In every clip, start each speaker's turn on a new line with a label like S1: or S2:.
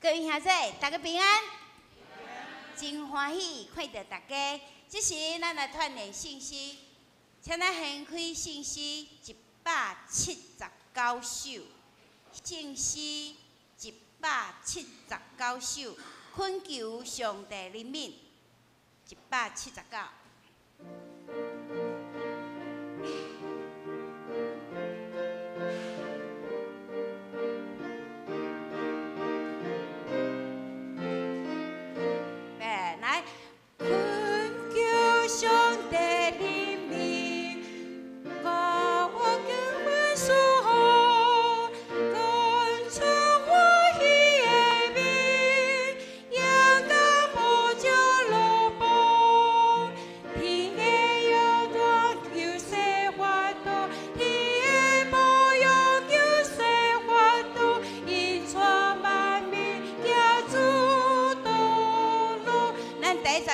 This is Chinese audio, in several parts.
S1: 各位兄弟，大家平安，真欢喜看到大家。这时咱来团练信息，请咱掀开信息179首，信息179首，恳求上帝怜悯179。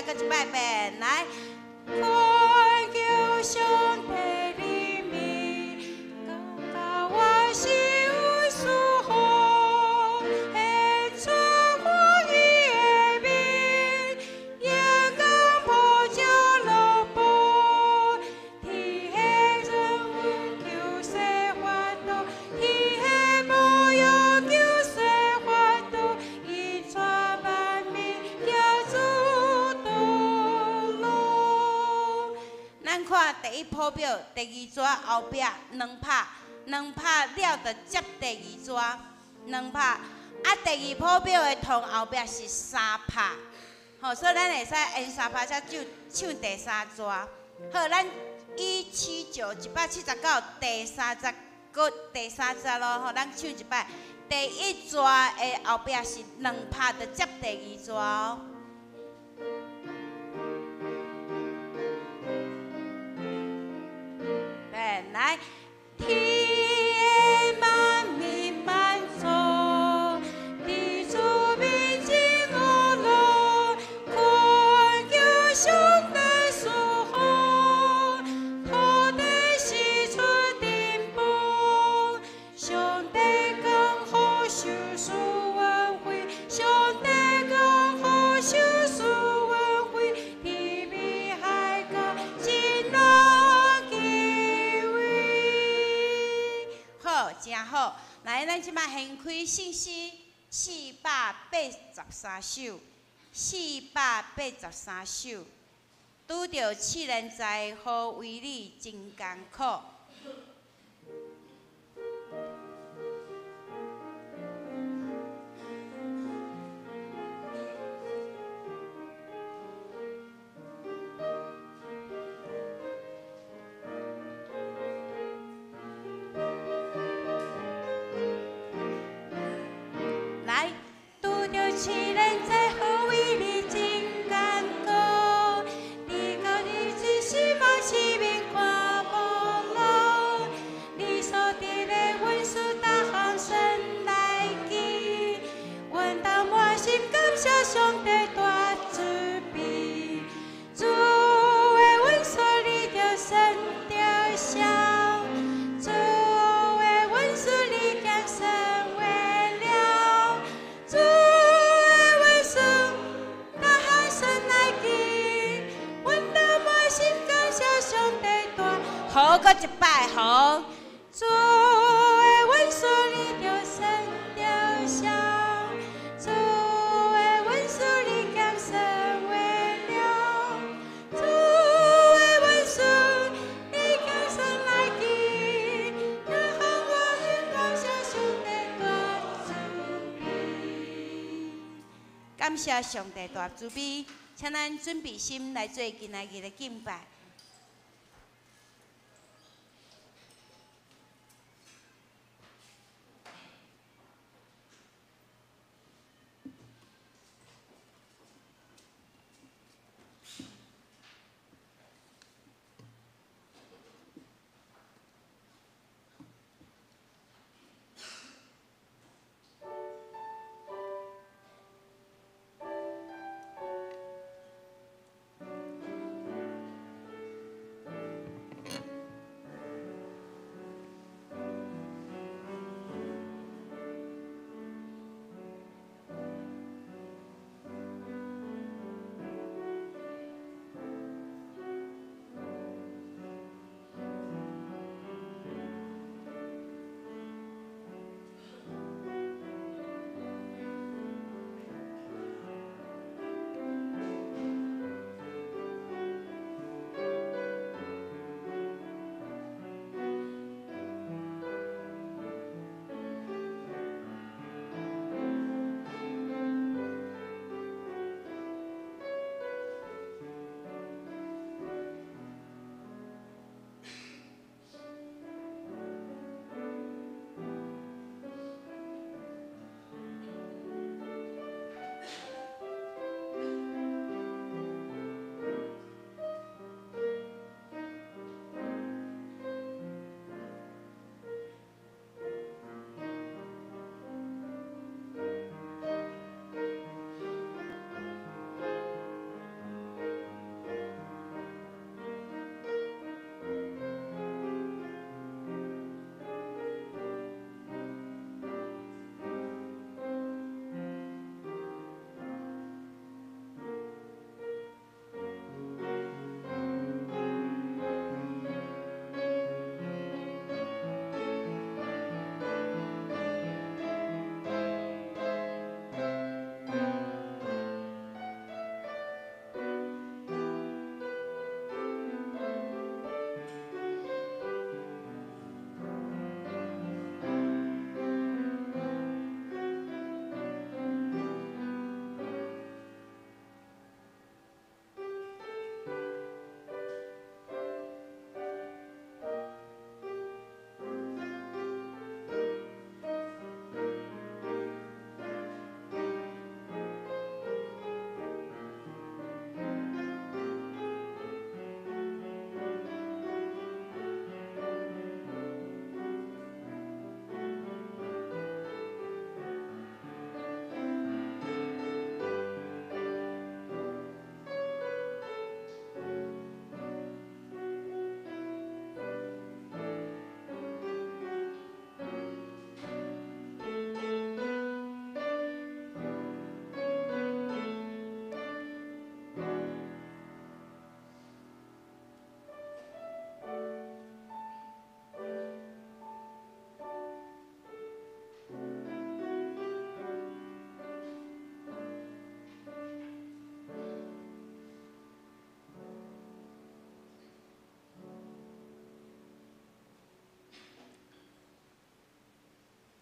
S1: 再一摆变来，恳求上帝怜悯，教我心思好，献出欢喜的面，阳光普照路步，天下人文求生法度，天下无用求生法度，引带万民行主。咱看第一谱表，第二纸后壁2拍了就接第二纸2拍，啊，第二谱表的同后壁是3拍，吼，所以咱会使按3拍才唱第三纸。好，咱一七九179第三节咯，吼，咱唱一摆。第一纸的后壁是2拍，就接第二纸哦。来，天满弥漫中，地主民尽我乐，困求上帝赐福，土地施出顶峰，上帝更好修书恩惠，上帝更好修书恩惠，地比海高，真乐。真好，来，咱即摆掀开信息483首，483首，拄着7人在，好为你真艰苦。7人在，好为你真艰苦，你到日子是望市民看无路，你所得的恩赐大行神来记，阮当满心感谢上帝大慈悲，主的恩赐你着神着想，主的恩赐你将神为了，主。好，搁一摆好。主的恩赐你着神着想，主的恩赐你将神为了，主的恩赐你将神来记，让我们感谢上帝大慈悲。感谢上帝大慈悲，请咱准备心来做今仔日的敬拜。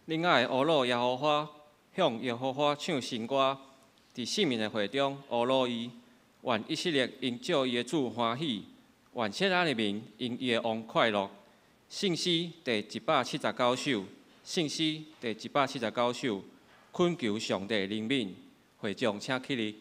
S2: 恁爱俄罗耶和华向耶和华唱新歌，伫圣民的会中俄罗伊，愿以色列因照伊的主欢喜，愿切咱的民因伊的王快乐。圣诗第179首，圣诗第179首，恳求上帝怜悯，会众请起立。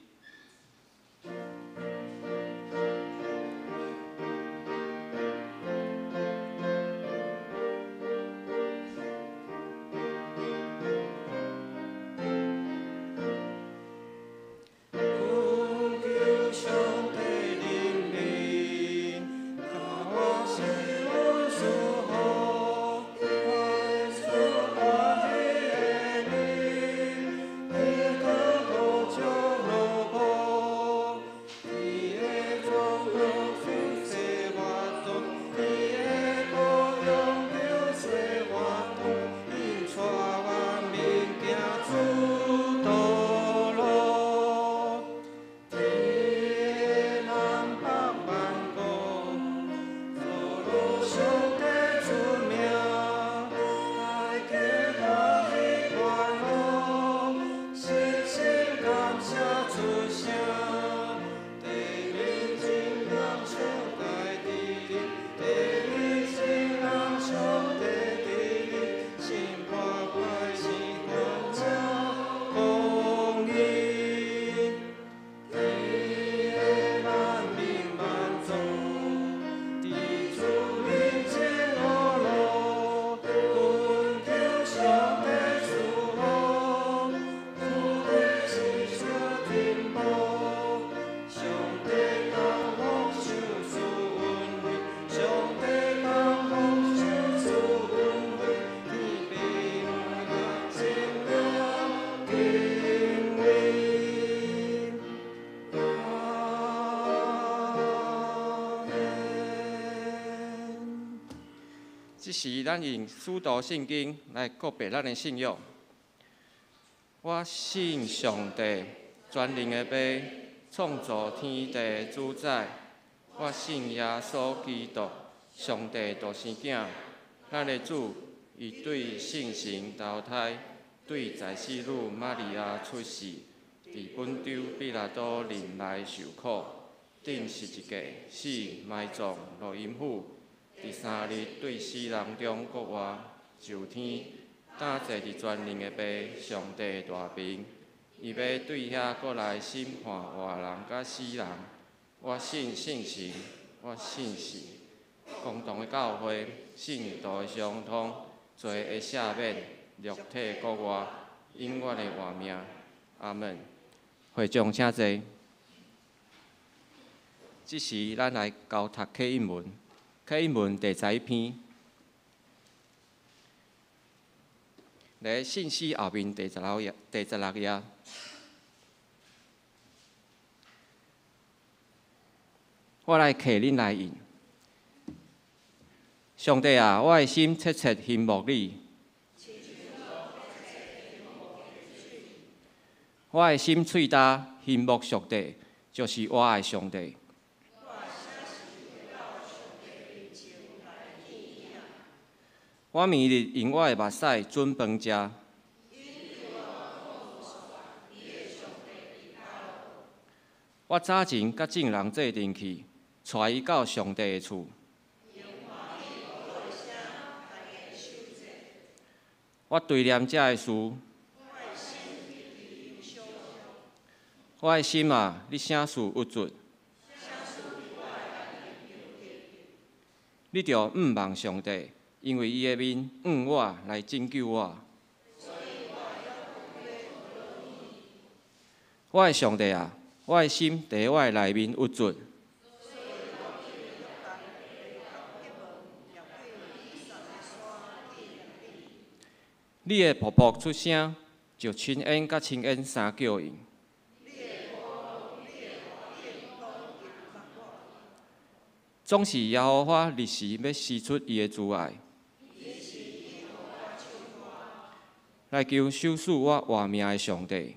S2: 这时，咱用使徒圣经来告别咱的信仰。我信上帝，全能的爸，创造天地的主宰。我信耶稣基督，上帝独生囝，咱的主，伊对圣神投胎，对在世女玛利亚出世，伫本州比拉多任内受苦，顶十字架死，埋葬，落阴府。第3日对死人中国活，上天，打坐伫全能的爸，上帝大平。伊要对遐过来审判活人甲死人。我信圣神，我信神，共同的教会，信徒的相通，罪的赦免，肉体国外，永远的活命。阿门。会众请坐。这时，咱来交读课英文。课英文第11篇，在信息后面第16页。我来刻恁来印。上帝啊，我的心切切羡慕你。我的心喙焦羡慕上帝，就是我爱上帝。我每日用我的目屎准饭食。我早前甲众人做阵去，带伊到上帝的厝。我对念这的事。我的心啊，你啥事郁卒？你着毋望上帝。因为伊的面我来拯救我。我的上帝啊，我的心伫我的内面郁卒。你的瀑布出声，就亲恩甲亲恩三叫应。总是耶和华立时要施出伊的慈爱。来求收拾我活命的上帝。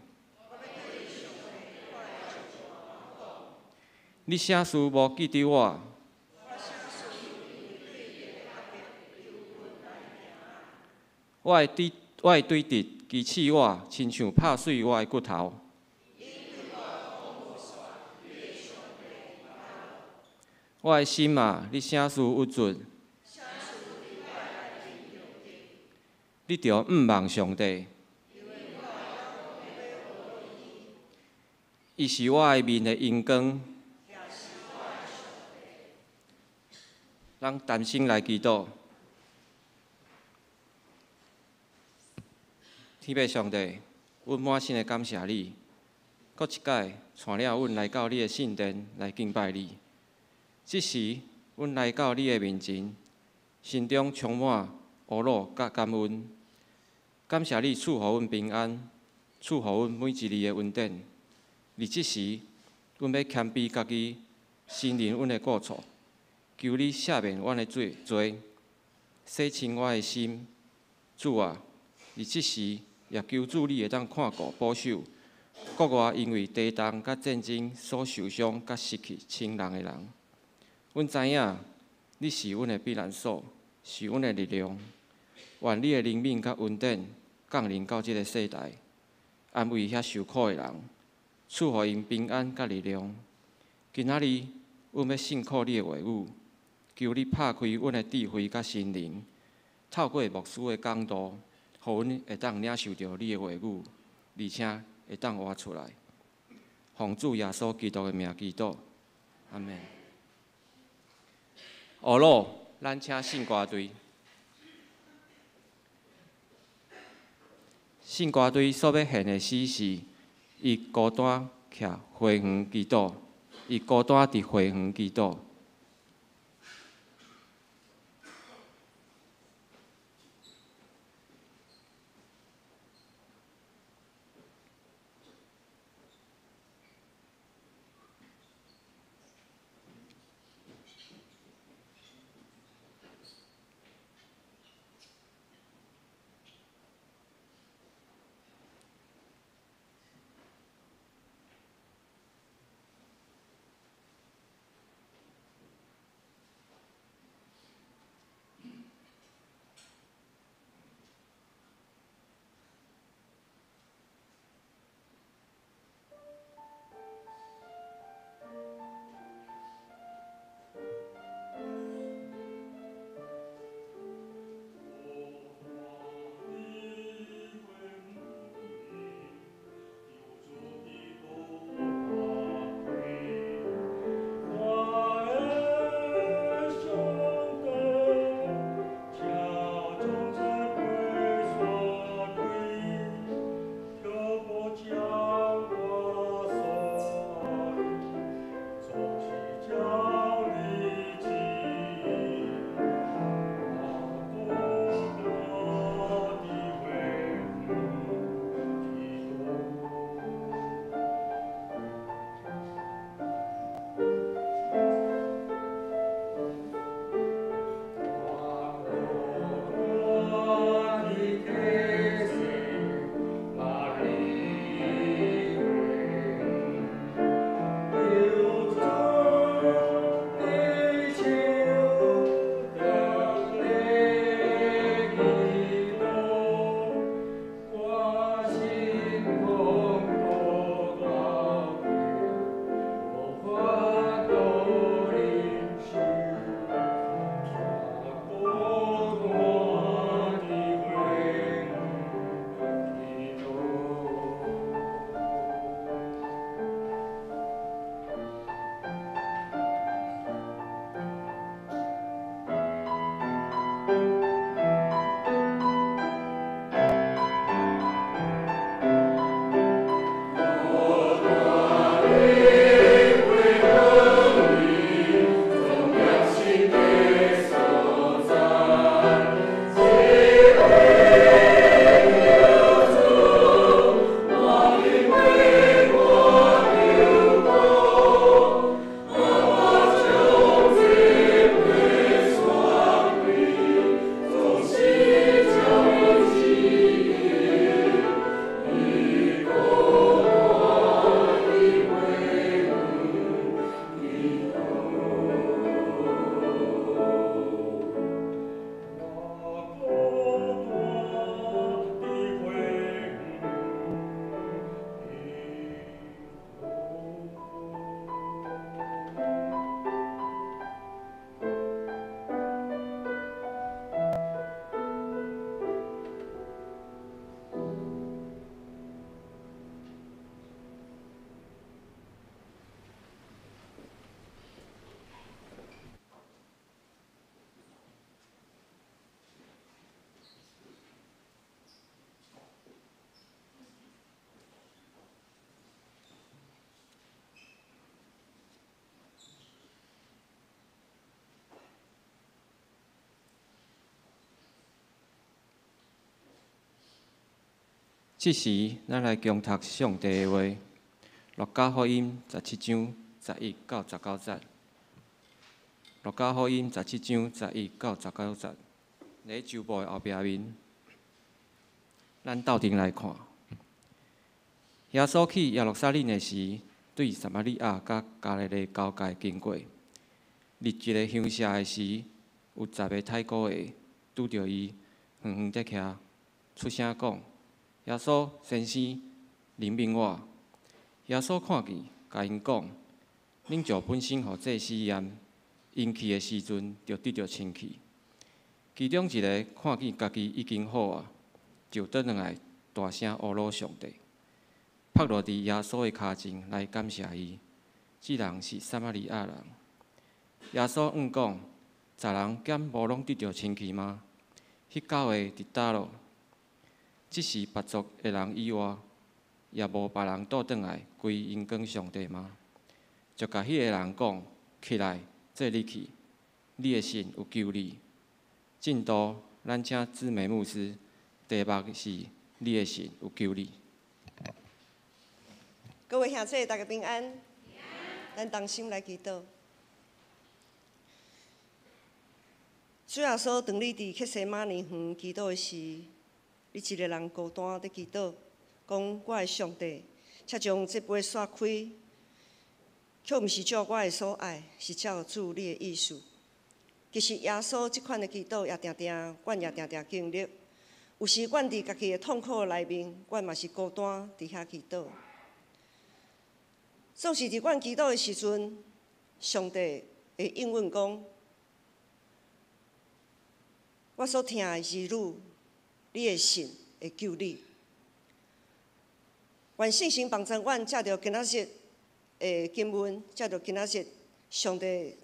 S2: 你啥事无记着我？我会我的对敌击刺我，亲像拍碎我的骨头。我的心啊，你啥事有准？你着毋忘上帝。伊是我的面的阳光。咱谈心来祈祷。天父上帝，阮满心的感谢你，搁一届带了阮来到你的圣殿来敬拜你。这时，阮来到你的面前，心中充满懊恼甲感恩。感谢你赐予阮平安，赐予阮每一日的恩典。而这时，阮要谦卑家己，承认阮的过错，求你赦免阮的罪，洗清我的心。主啊，而这时也求主你会当看顾保守国外因为地动甲战争所受伤甲失去亲人的人。阮知影你是阮的避难所，是阮的力量。愿你的灵敏甲恩典降临到这个世代，安慰遐受苦的人，赐予因平安甲力量。今仔日，阮要信靠你的话语，求你拍开阮的智慧甲心灵，透过牧师的讲道，互阮会当领受到你的话语，而且会当活出来。奉主耶稣基督的名祈祷，阿门。下路，咱请信歌队。信歌队所要献的诗是：伊孤单徛花园祈祷，伊孤单伫花园祈祷。这时，咱来共读上帝的话，《路加福音》17章11到19节，《路加福音》17章11到19节，在周报的后壁面，咱斗阵来看。耶稣去耶路撒冷的时，对撒玛利亚甲加利利交界经过。入一个乡舍的时，有10个太古的拄着伊，远远在徛，出声讲：“耶稣先生，怜悯我。”耶稣看见，甲因讲：“恁就本身互祭司验，因去的时阵就得着清气。”其中一个看见家己已经好啊，就倒转来大声侮辱上帝，趴落伫耶稣的骹前来感谢伊。这人是撒玛利亚人。耶稣讲：“10人减无拢得着清气吗？迄9个伫倒咯？只是别族的人以外，也无别人倒转来归因讲上帝吗？”就甲迄个人讲：“起来，做你去，你的信有救你。”进度，咱请姊妹牧师，题目是“你的信有救你”。
S3: 各位兄弟，大家平安。咱同心来祈祷。主耶稣，当你伫克西马尼园祈祷的时，你一个人孤单伫祈祷，讲我的上帝，且将这杯刷开，却毋是照我的所爱，是照主你的意思。其实耶稣即款的祈祷也阮也常常经历。有时阮伫家己的痛苦内面，阮嘛是孤单伫遐祈祷。总是伫阮祈祷的时阵，上帝会应允讲：“我所听的儿女，你的信会救你。”愿圣神帮助阮，借着今仔日的经文，借着今仔日上帝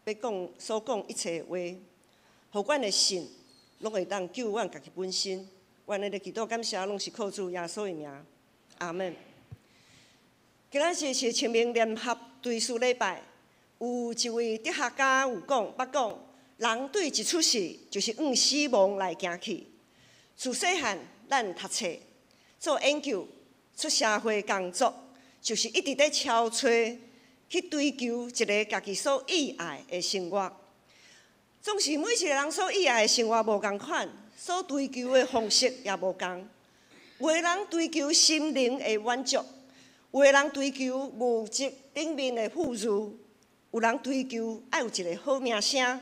S3: 要讲所讲一切话，互阮的信拢会当救阮家己本身。阮的祈祷感谢，拢是靠主耶稣的名，阿门。今仔日是清明联合追思礼拜，有一位哲学家有讲，捌讲，人对一出世就是往死亡来行去。自细汉，咱读册、做研究、出社会工作，就是一直在敲找、去追求一个家己所意爱的生活。总是每一个人所意爱的生活无同款，所追求的方式也无同。有的人追求心灵的满足。有的人追求物质顶面的富裕，有人追求爱有一个好名声，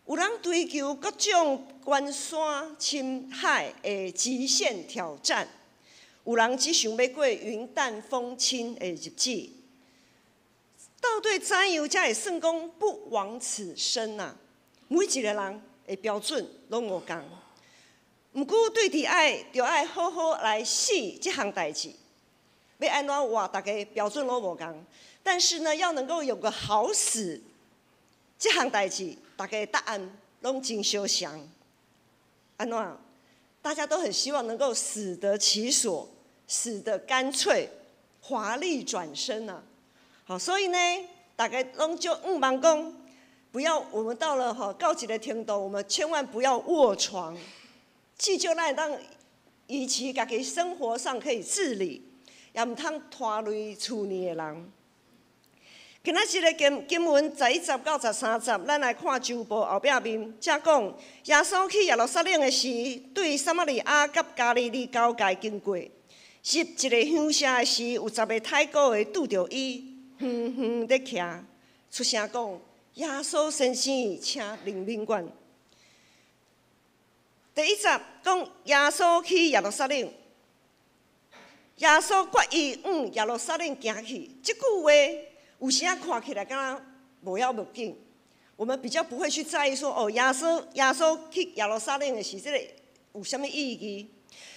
S3: 有人追求各种关山深海的极限挑战，有人只想要过云淡风轻的日子。到底怎样才会算讲不枉此生啊？每一个人的标准拢无同，毋过对伫爱就爱好好来死这项代志。要安怎活，大家标准拢无同，但是呢，要能够有个好死，这项代志，大家的答案拢真相像。安怎？大家都很希望能够死得其所，死得干脆，华丽转身啊！好，所以呢，大家拢就望讲，不要我们到了到一个程度，我们千万不要卧床，至少咱当以其家己生活上可以自理。也毋通拖累厝里的人。今仔日的经文11节到13节，咱来看周报后壁面，则讲耶稣去耶路撒冷的时，对撒玛利亚甲加利利交界经过。入一个乡舍的时，有10个太古的拄着伊，远远在徛，出声讲：“耶稣先生，请怜悯阮。”第1节讲耶稣去耶路撒冷。耶稣决意往耶路撒冷行去，这句话有时看起来敢若无要无紧。我们比较不会去在意说，耶稣去耶路撒冷的是这个有什么意义？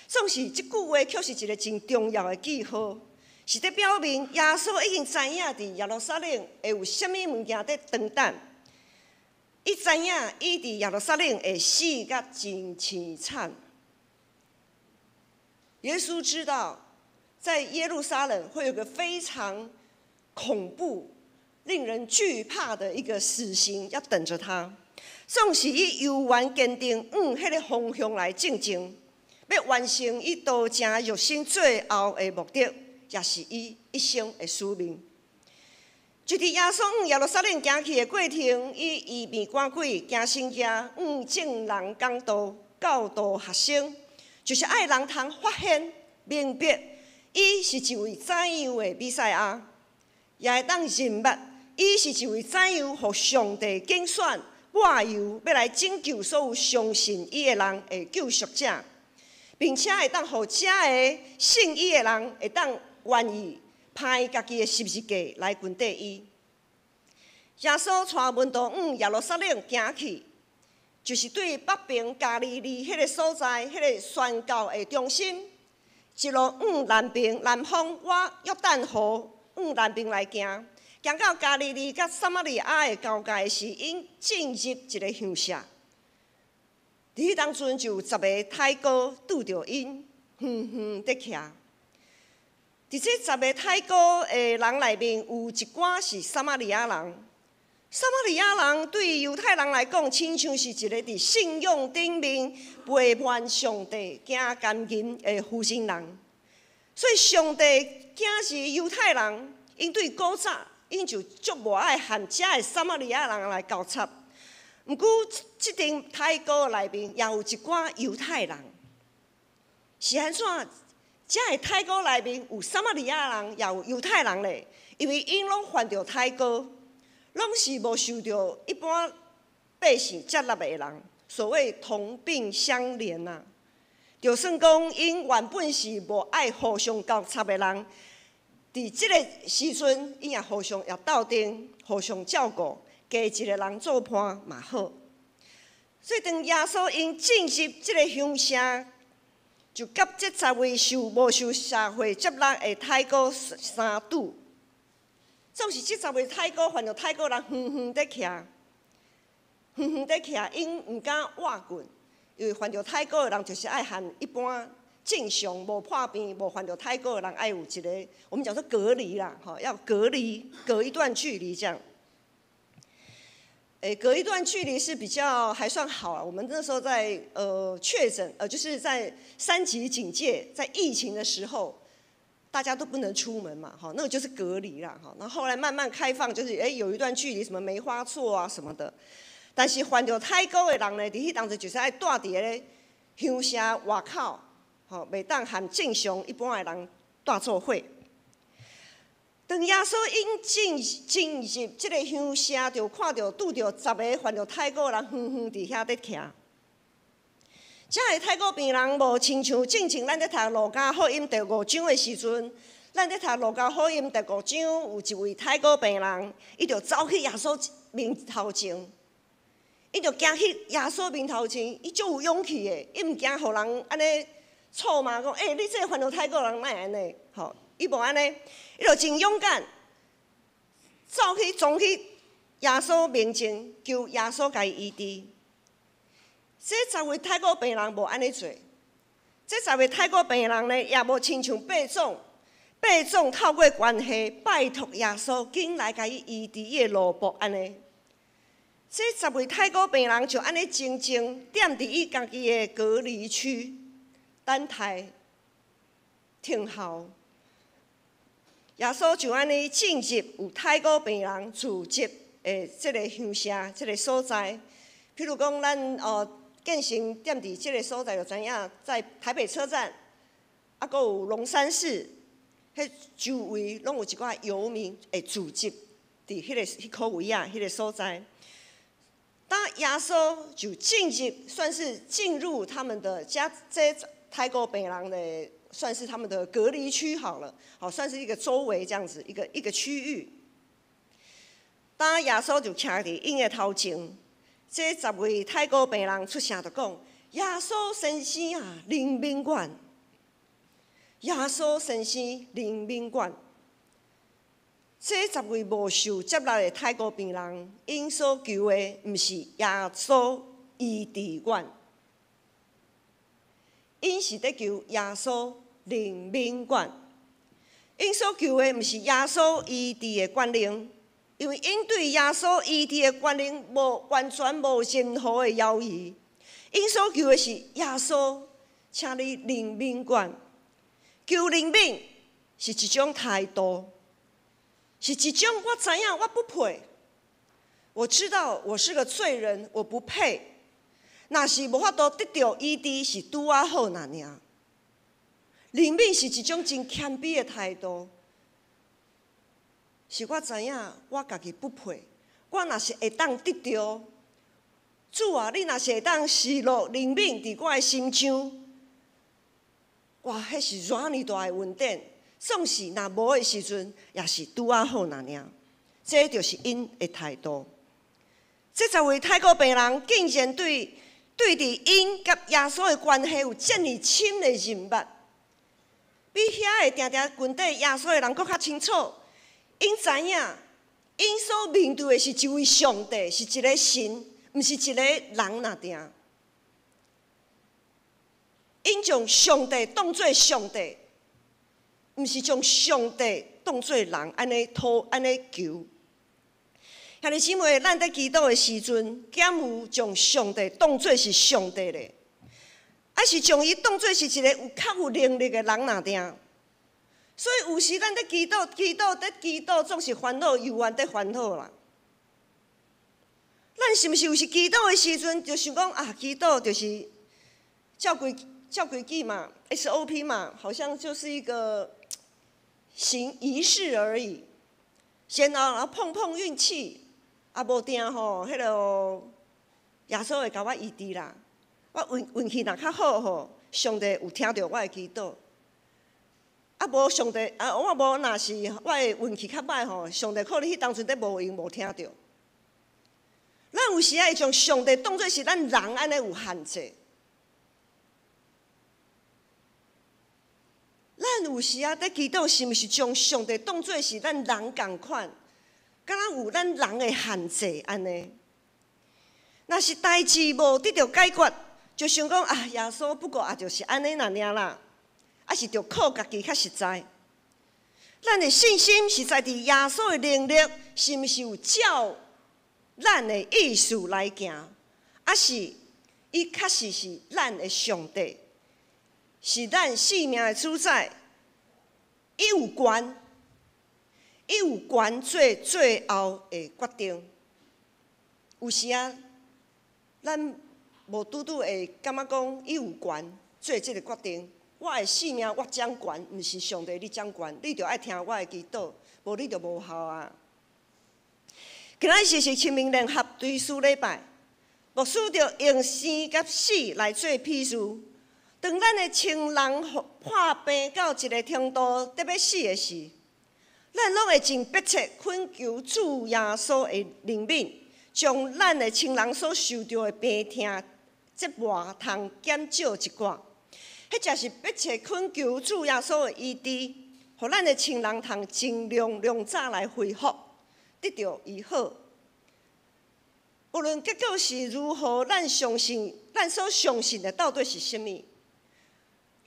S3: 总是这句话却是一个真重要的记号，是在表明耶稣已经知影伫耶路撒冷会有什么物件在等待。伊知影伊伫耶路撒冷会死甲真凄惨。耶稣知道。在耶路撒冷会有个非常恐怖、令人惧怕的一个死刑要等着他。总是以犹原坚定往迄个方向来进前，要完成伊道成肉身最后的目的，也是伊一生的使命。就伫耶稣往耶路撒冷行去的过程，伊医病赶鬼，行圣行，正人讲道，教导学生，就是爱人通发现明白，伊是一位怎样的弥赛亚，也会当认捌，伊是一位怎样互上帝拣选、抹油，要来拯救所有相信伊的人的救赎者，并且会当互遮个信伊的人会当愿意派家己的十字架来跟缀伊。耶稣带门徒往耶路撒冷行去，就是对北边加利利迄个所在，迄个宣教的中心，一路往南边南方，约旦河往南边来行，行到加利利甲撒玛利亚的交界时，因进入一个乡舍。伫迄当阵就有10个太哥拄着因，伫徛。伫这10个太哥的人内面，有一寡是撒玛利亚人。撒玛利亚人对犹太人来讲，亲像是一个伫信仰顶面陪伴上帝行甘霖的负心人。所以上帝竟是犹太人，因对古早因就足无爱和遮的撒玛利亚人来交叉。毋过，即阵太哥内面也有一寡犹太人，是安怎？遮的太哥内面有撒玛利亚人，也有犹太人咧，因为因拢犯着太哥。拢是无受到一般百姓接纳的人，所谓同病相怜呐。就算讲因原本是无爱互相交叉的人，伫即个时阵，因也互相也斗阵，互相照顾，加一个人做伴嘛好。所以当耶稣因进入即个乡舍，就甲这10位无受社会接纳的太哥相拄。总是这10位太哥犯着太哥人，伫徛，伫徛，因毋敢活棍，因为犯着太哥的人就是爱和一般正常无破病、无犯着太哥的人爱有一个，我们讲说隔离啦，要隔离，隔一段距离这样。隔一段距离是比较还算好啊。我们那时候在确诊，就是在3级警戒，在疫情的时候。大家都不能出门嘛，那个就是隔离啦，然后后来慢慢开放，就是有一段距离，什么梅花座啊什么的。但是犯着太高的人呢，伫迄当时就是爱住伫咧乡舍外口，袂当和正常一般的人住做伙。当耶稣因进入这个乡舍，就看到拄着10个犯着太高的人，伫遐伫徛。遮个太古病人无亲像正咱咧读路加福音第5章的时阵，咱咧读路加福音第5章有一位太古病人，伊就走去耶稣面头前，伊就行去耶稣面头前，伊足有勇气的，伊毋惊互人安尼臭骂讲，你这个犯着太古人哪会安尼？伊无安尼，伊就真勇敢，走去撞去耶稣面前，求耶稣甲伊医治。这10位太古病人无安尼做，这10位太古病人呢，也无亲像八种透过关系拜托耶稣，紧来甲伊医治伊的路步安尼。这10位太古病人就安尼静静踮伫伊家己的隔离区，等待听候。耶稣就安尼进入有太古病人聚集的这个乡舍，这个所在，譬如讲咱建成踮伫即个所在，就知影在台北车站，啊，阁有龙山寺，迄周围拢有一寡游民会聚集伫迄个位啊，迄个所在。当耶稣就算是进入他们的这太古病人的，算是他们的隔离区好了，算是一个周围这样子一个区域。当耶稣就徛伫因的头前。这10位太古病人出声就讲：耶稣先生啊，灵敏馆。耶稣先生灵敏馆。这10位无受接纳的太古病人，因所求的毋是耶稣医治馆，因是在求耶稣灵敏馆。因所求的毋是耶稣医治的权能。因为因对耶稣医治的权能完全无任何的犹豫，因所求的是耶稣请你怜悯阮。求怜悯是一种态度，是一种我知影我不配，我知道我是个罪人，我不配。若是无法度得到医治，是拄啊好那尔。怜悯是一种真谦卑的态度，是我知影我家己不配。我若是会当得到，主啊，你若是会当示露怜悯伫我的心上，哇，迄是偌尼大的恩典。总是若无的时阵，也是拄啊好那尔。这就是因的态度。这10位太古病人竟然对伫因甲耶稣的关系有遮尔深的认捌，比遐个定定群底耶稣的人搁较清楚。因知影，因所面对的是一位上帝，是一个神，毋是一个人那定。因将上帝当作上帝，毋是将上帝当作人，安尼求。兄弟姊妹，咱在祈祷的时阵，敢有将上帝当作是上帝咧？还是将伊当作是一个较有能力的人那定？所以有时咱在祈祷，总是烦恼又怨在烦恼啦。咱是毋是有时祈祷的时阵，就想讲啊，祈祷就是照规矩嘛 ，SOP 嘛，好像就是一个行仪式而已。然后碰碰运气。啊，无定吼，迄个耶稣会甲我医治啦。我运气若较好吼，上帝有听到我的祈祷。啊，无上帝啊，我无若是我的运气较歹吼，上帝可能迄当阵在无闲无听到。咱有时会将上帝当作是咱人安尼有限制。咱有时在祈祷，是毋是将上帝当作是咱人共款？敢若有咱人的限制安尼，若是代志无得到解决，就想讲啊，耶稣不过也就是安尼那尔啦，啊是着靠家己较实在。咱的信心是在伫耶稣的能力，是毋是有照咱的意思来行？啊是伊确实是咱的上帝，是咱性命的主宰，伊有权。伊有权做最后的决定。有时啊，咱无拄会感觉讲伊有权做即个决定。我的性命我掌权，毋是上帝你掌权，你着爱听我的祈祷，无你着无效啊。今仔是清明联合追思礼拜，牧师着用生甲死来做譬喻。当咱的亲人破病到一个程度，得要死的时，咱拢会真迫切恳求主耶稣的怜悯，将咱的亲人所受到的病痛、折磨通减少一寡。迄才是迫切恳求主耶稣的医治，互咱的亲人通尽量早来恢复，得到医好。无论结果是如何，咱所相信的到底是甚物？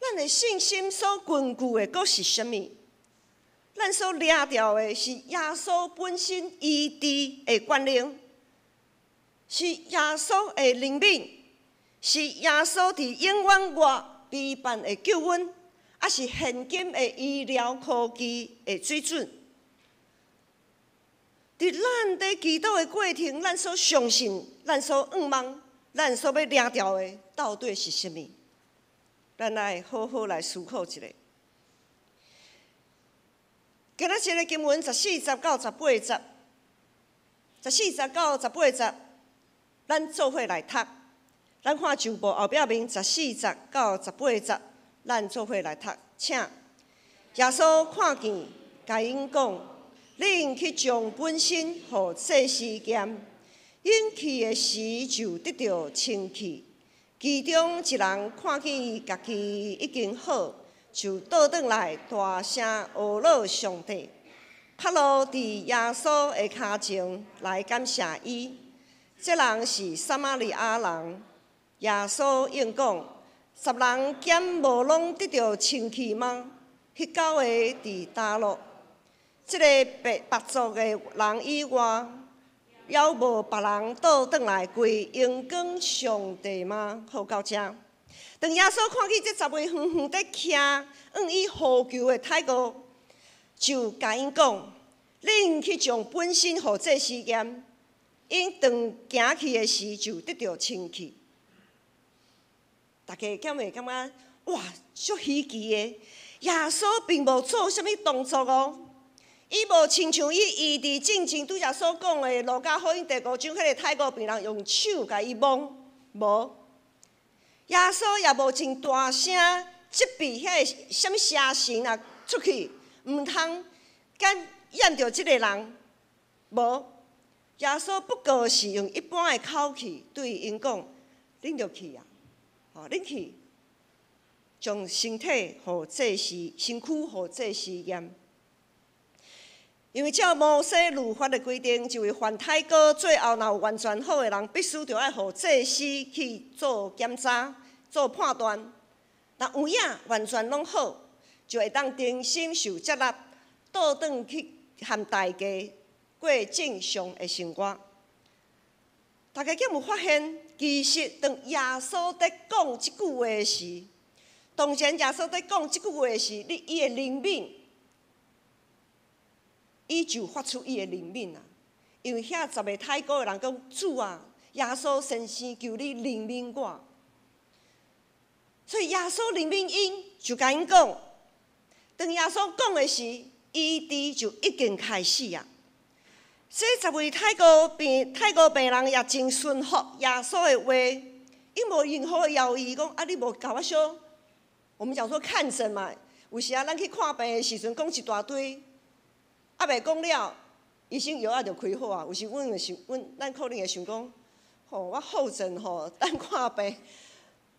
S3: 咱的信心所根据的，阁是甚物？咱所抓到的是耶稣本身医治的权能，是耶稣的怜悯，是耶稣伫永远外陪伴的救恩，还是现今的医疗科技的水准？伫咱在祈祷的过程，咱所相信、咱所仰望、咱所要抓到的，到底是甚物？咱来好好来思考一下。今仔日的经文14节到18节，14节到18节，咱做伙来读。咱看旧部后壁面14节到18节，咱做伙来读。请耶稣看见，甲因讲：恁去将本身互祭司验，因去的时就得到清气。其中一人看见伊家己已经好，就倒转来大声懊恼上帝，趴落伫耶稣的骹前来感谢伊。这人是撒玛利亚人。耶稣应讲：10人兼无拢得到清气吗？迄9个伫倒落？这个别族的人以外，还无别人倒转来归荣光上帝吗？好到这。当耶稣看见这10位远远在徛向伊呼求的太哥，就甲因讲：“恁去将本身互这试验。”因当行去的时，就得到清气。大家敢会感觉哇，足稀奇的！耶稣并无做啥物动作哦，伊无亲像伊医治正经拄则所讲的，路加福音第5章，迄个太过病人用手甲伊摸，无。耶稣也无真大声责备遐个啥物邪神啊出去，毋通敢验着即个人，无。耶稣不过是用一般的口气对因讲：“恁着去啊，恁去，将身体互祭司，身躯互祭司验。因为照摩西律法的规定，一位犯太过最后若有完全好的人，必须着爱互祭司去做检查、做判断。若有影完全拢好，就会当重新受接纳，倒转去和大家。”过正常的生活，大家敢有发现？其实当耶稣在讲即句话时，当前耶稣在讲即句话时，伊的灵敏，伊就发出伊的灵敏啊！因为遐10个太古的人讲：“主啊，耶稣先生求你灵敏我。”所以耶稣灵敏因就甲因讲，当耶稣讲的时，医治就已经开始啊！这10位太过病人也真顺服耶稣的话，伊无任何的犹豫，讲你无甲我说，我们讲说看诊嘛，有时咱去看病的时阵讲一大堆，未讲了，医生药就开好啊。有时咱可能会想讲，我候诊等看病，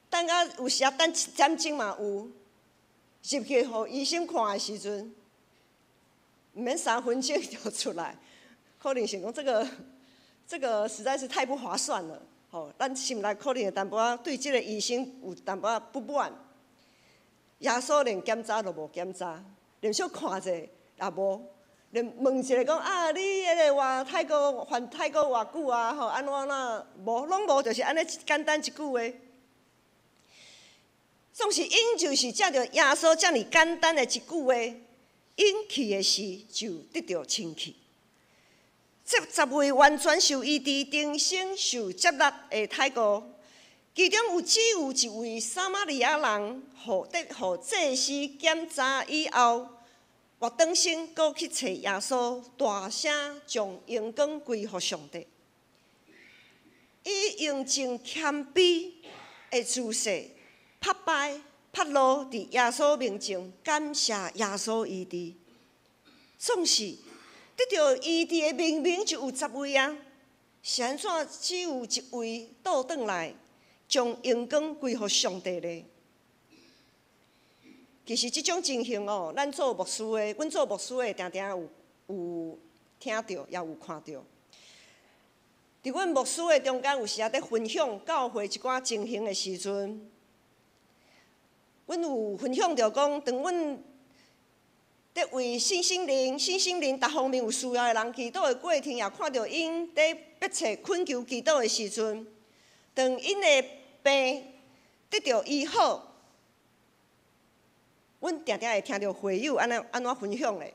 S3: 等有时等1点钟嘛有，入去互医生看的时阵，毋免3分钟就出来。可能想讲这个实在是太不划算了，咱心内可能有淡薄仔对这个医生有淡薄仔不满。耶稣连检查都无检查，连小看者也无，连问一下讲你迄个犯太过偌久啊？安怎无，拢无，就是安尼简单一句话。总是因就是借着耶稣遮尔简单的一句话，因去的时就得到清气。这10位完全受医治、重生受接纳的太过，其中只有1位撒玛利亚人，互祭司检查以后，活转身，搁去找耶稣，大声将荣光归乎上帝。伊用真谦卑的姿势，拍摆趴落伫耶稣面前，感谢耶稣医治。总是得到医治的明明就有10位啊，是安怎只有1位倒转来，将荣光归乎上帝呢？其实这种情形咱做牧师的，阮做牧师的，常常有听到，也有看到。伫阮牧师的中间，有时在分享教会一寡情形的时阵，阮有分享着讲，当阮在为新心灵各方面有需要的人祈祷的过程，也看到因在迫切恳求祈祷的时阵，当因的病得到医好，阮常常会听到会友安怎分享的。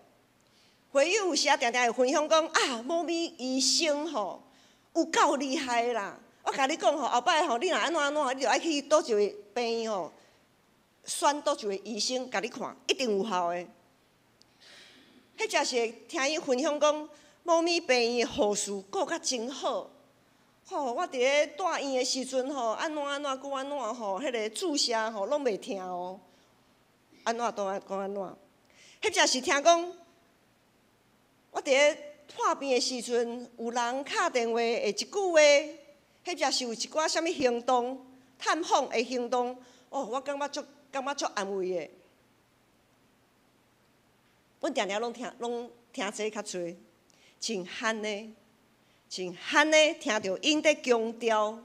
S3: 会友有时常常会分享讲某咪医生有够厉害啦！我甲你讲后摆你若安怎，你就爱去倒一位病院选倒一位医生甲你看，一定有效的。迄则是听伊分享讲，某咪病院护士顾甲真好。我伫咧住院的时阵安怎搁安怎迄个注射拢袂疼安怎都讲安怎。迄则是听讲，我伫咧破病的时阵，有人敲电话的一句话，迄则是有一寡啥物行动、探访的行动，我感觉足安慰的。阮常常拢听这较侪，真罕的听到因在强调，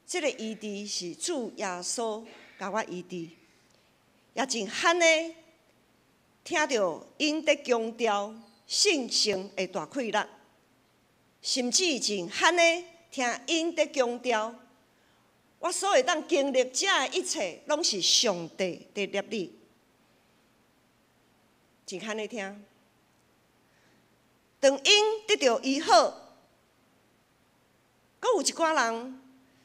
S3: 这个医治是主耶稣甲我医治，也真罕的听到因在强调信心的大快乐，甚至真罕的听因在强调我所会当经历这一切，拢是上帝伫捏你。真罕你听。当因得到医好，阁有一寡人，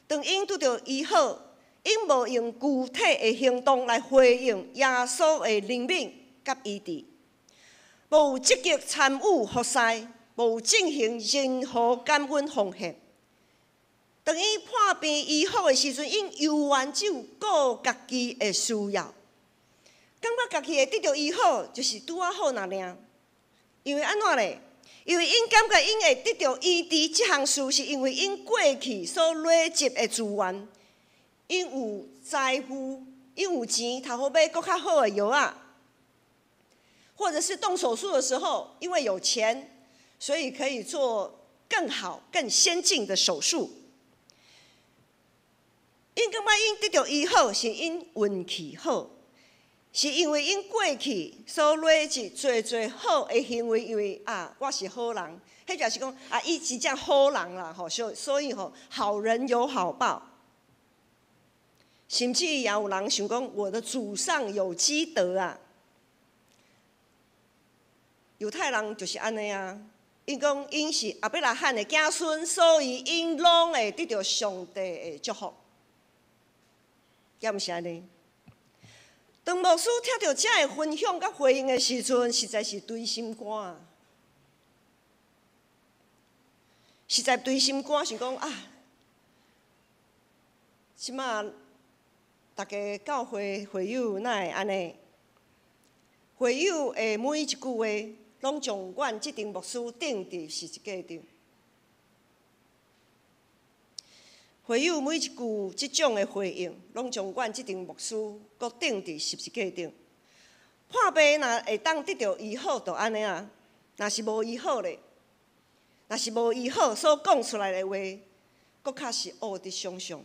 S3: 当因拄到医好，因无用具体的行动来回应耶稣的怜悯甲医治，无积极参与服侍，无进行任何感恩奉献。当伊破病医好的时阵，因犹原只有顾家己的需要，感觉家己会得到医好，就是拄啊好那尔。因为安怎咧？因为因感觉因会得到医治这项事，是因为因过去所累积的资源，因有财富，因有钱，头好买更较好的药啊。或者是动手术的时候，因为有钱，所以可以做更好、更先进的手术。因感觉因得到医好，是因运气好，是因为因过去所累积最好的行为，因为我是好人，迄就是讲伊是只好人啦吼，所以吼好人有好报。甚至也有人想讲，我的祖上有积德啊。犹太人就是安尼啊，因讲因是亚伯拉罕的子孙，所以因拢会得到上帝的祝福，也毋是安尼。当牧师听到这个分享甲回应的时阵，实在是堆心肝啊！实在堆心肝，想讲即马大家教会会友哪会安尼？会友的每一句话，拢将阮即阵牧师定伫是一个着。会友每一句即种的回应，拢将阮即阵牧师搁定伫十字架顶。破病若会当得到医好，就安尼啊；若是无医好咧，若是无医好，所讲出来的话，搁较是恶伫想象。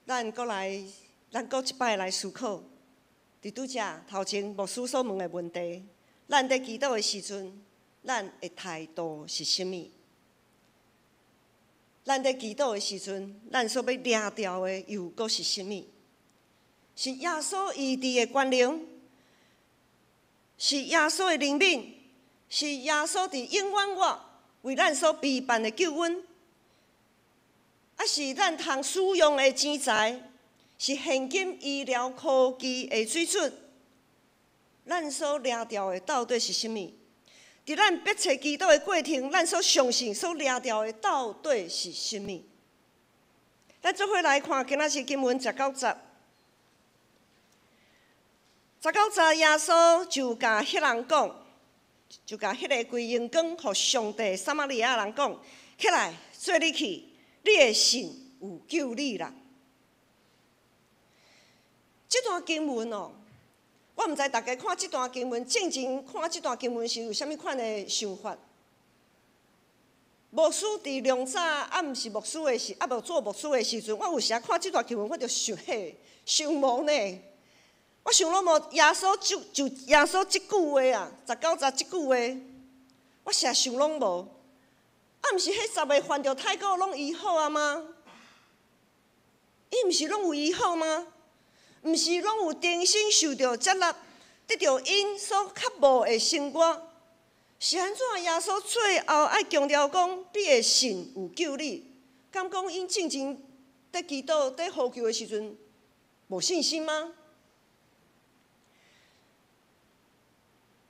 S3: 咱搁一摆来思考，伫拄遮头前牧师所问的问题，咱伫祈祷的时阵，咱的态度是啥物？咱伫祈祷的时阵，咱所要掠掉的又阁是啥物？是耶稣医治的权能，是耶稣的怜悯，是耶稣伫永远我为咱所备办的救恩，是咱通使用的钱财，是现今医疗科技的水准，咱所掠掉的到底是啥物？伫咱迫切祈祷的过程，咱所相信、所掠掉的到底是啥物？咱做伙来看今仔日经文19节。19节，耶稣就甲迄人讲，就甲迄个归荣光互上帝撒玛利亚人讲：起来，做你去，你的信有救你啦。这段经文哦。我毋知大家看这段经文，正经看这段经文是有啥物款的想法？牧师伫良早毋是牧师的时，无做牧师的时阵，我有时看这段经文，我就想想无呢。我想拢无耶稣就耶稣即句话啊，19节即句话，我实想拢无。毋是迄10个患着太过拢医好啊吗？伊毋是拢有医好吗？毋是拢有重新受到接纳，得到因所较无的生活，是安怎？耶稣最后爱强调讲，你的信有救你。敢讲因正经在祈祷、在呼求的时阵，无信心吗？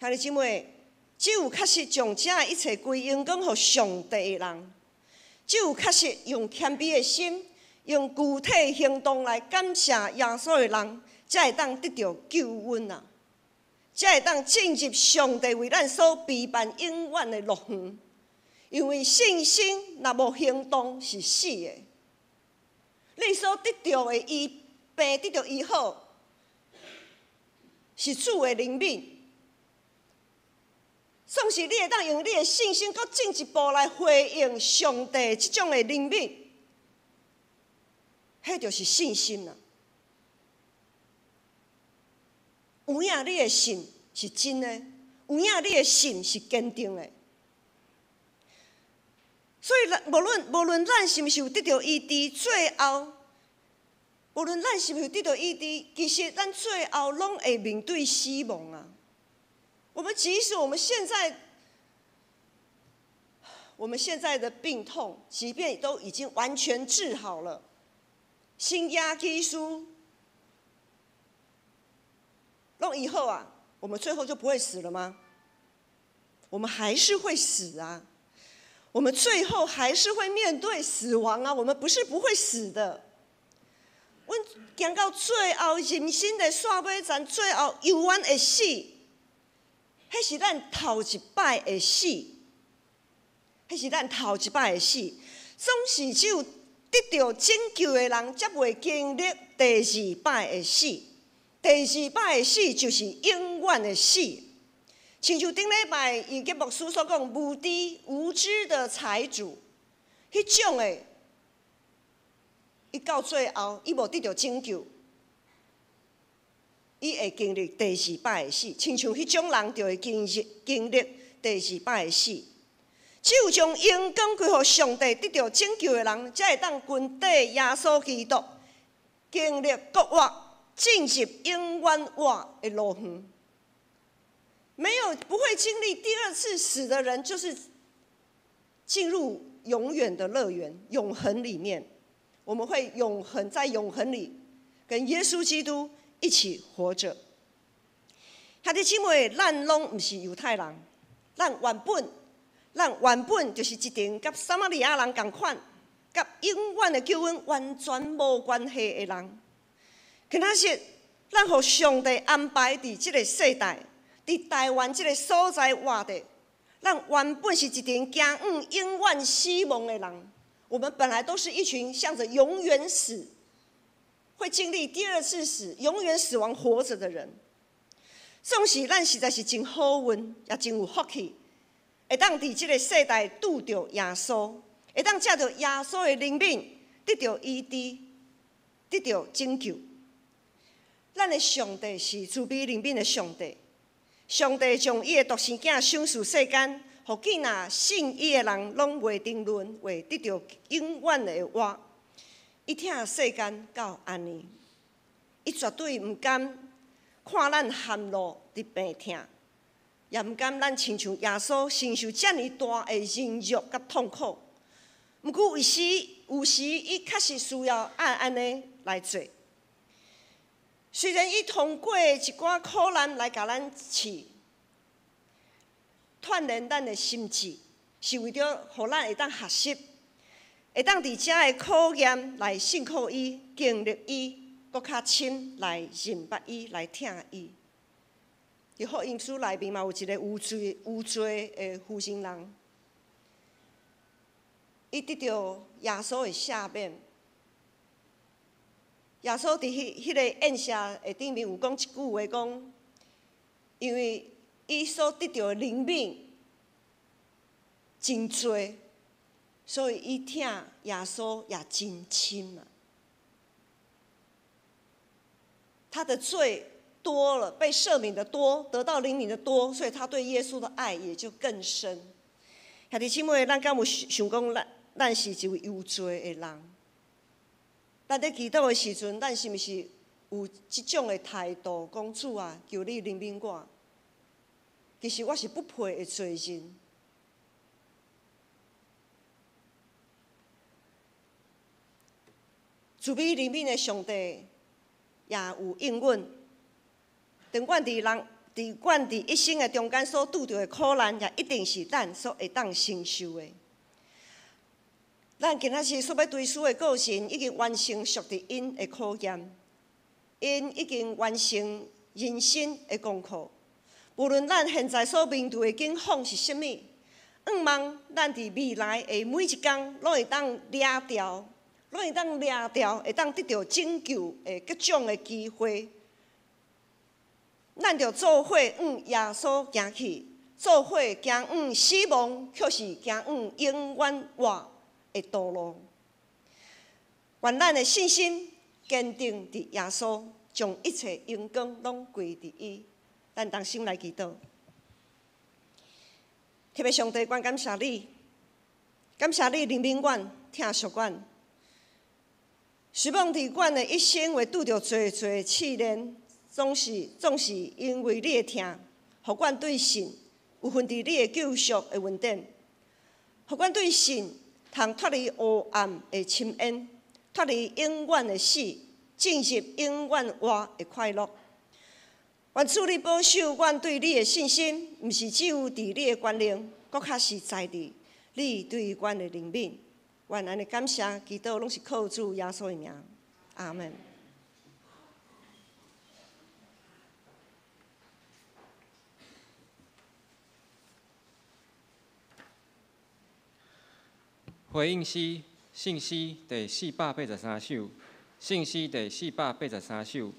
S3: 兄弟姊妹，只有确实将这一切归荣光予上帝的人，只有确实用谦卑的心。用具体行动来感谢耶稣的人，才会当得到救恩啊！才会当进入上帝为咱所备办永远的乐园。因为信心若无行动是死的。你所得到的医病得到医好，是主的怜悯。总是你会当用你的信心，搁进一步来回应上帝这种的怜悯。迄就是信心啦。有影你的信是真的，有影你的信是坚定的。所以无论咱是毋是有得到医治，最后无论咱是毋是有得到医治，其实咱最后拢会面对死亡啊！即使我们现在的病痛，即便都已经完全治好了，新亚技术，弄以后啊，我们最后就不会死了吗？我们还是会死啊！我们最后还是会面对死亡啊！我们不是不会死的。阮行到最后人生的煞尾站，最后永远会死，迄是咱头一摆会死，总是只有得到拯救的人，才袂经历第二摆的死。第二摆的死就是永远的死。亲像顶礼拜伊吉牧师所讲，无知的财主，迄种的，伊到最后伊无得到拯救，伊会经历第二摆的死。亲像迄种人就会经历第二摆的死。只有将荣光归予上帝，得到拯救的人，才会当群底耶稣基督，经历国活，进入永远活的路远。不会经历第二次死的人，就是进入永远的乐园、永恒里面。我们会在永恒里，跟耶稣基督一起活着。兄弟姊妹，咱拢毋是犹太人，咱原本就是一群甲撒玛利亚人同款，甲永远的救恩完全无关系的人。今仔日，咱互上帝安排伫这个世代。伫台湾这个所在活的，咱原本是一群惊永远死亡的人。我们本来都是一群向着永远死，会经历第二次死、永远死亡活着的人。总是咱实在是真好运，也真有福气，会当伫这个世代拄着耶稣，会当借着耶稣的灵命得到医治，得到拯救。咱的上帝是慈悲怜悯的上帝。上帝将伊的独生囝赏赐世间，互囝仔信伊的人拢袂沉沦，会得到永远的活。伊疼世间到安尼，伊绝对毋甘看咱含落伫病痛，也毋甘咱亲像耶稣承受遮尔大的忍辱甲痛苦。毋过有时伊确实需要按安尼来做。虽然伊通过一寡苦难来甲咱试，锻炼咱的心智，是为着互咱会当学习，会当伫遮的考验来信靠伊、经历伊，搁较深来认捌伊、来听伊。伫福音书内面嘛有一个有罪的负心人，伊得到耶稣的赦免。耶稣伫迄个宴席的顶面有讲一句话，讲，因为伊所得到的灵命真多，所以伊疼耶稣也真深嘛。他的罪多了，被赦免的多，得到灵命的多，所以他对耶稣的爱也就更深。兄弟姊妹，咱敢有想讲咱是一位有罪的人？咱在祈祷的时阵，咱是毋是有即种的态度？讲主啊，求你怜悯我。其实我是不配的罪人。慈悲怜悯的上帝也有应允，尽管伫一生的中间所拄着的苦难，也一定是咱所会当承受的。咱今仔日所要追思的个人，已经完成属伫因的考验，因已经完成人生的功课。无论咱现在所面对的境况是甚物，盼望咱伫未来的每一天，拢会当抓牢，会当得到拯救的各种的机会。咱着做伙往耶稣行去，做伙行往死亡，却是行往永远活的道路。愿咱的信心坚定伫耶稣，将一切荣光拢归伫伊。咱同心来祈祷，特别上帝，我感谢你，感谢你灵敏阮疼惜阮。希望伫阮的一生会拄着侪试炼，总是因为你的疼，互阮对神有份伫你的救赎的恩典，互阮对神通脱离黑暗的深渊，脱离永远的死，进入永远活的快乐。愿主你保守阮对你的信心，毋是只有伫你的权能，搁较是在伫你对阮的怜悯。愿安尼感谢祈祷，拢是靠主耶稣的名，阿门。
S2: 回应诗信诗第483首，信诗第483首，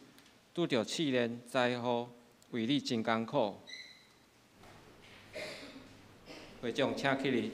S2: 拄着试炼灾祸，为你真艰苦。会众请起立。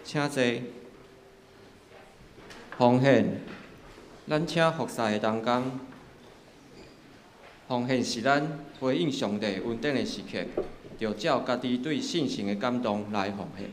S2: 请坐。奉献，咱请服侍的同工。奉献是咱回应上帝恩典的时刻，就照家己对信心的感动来奉献。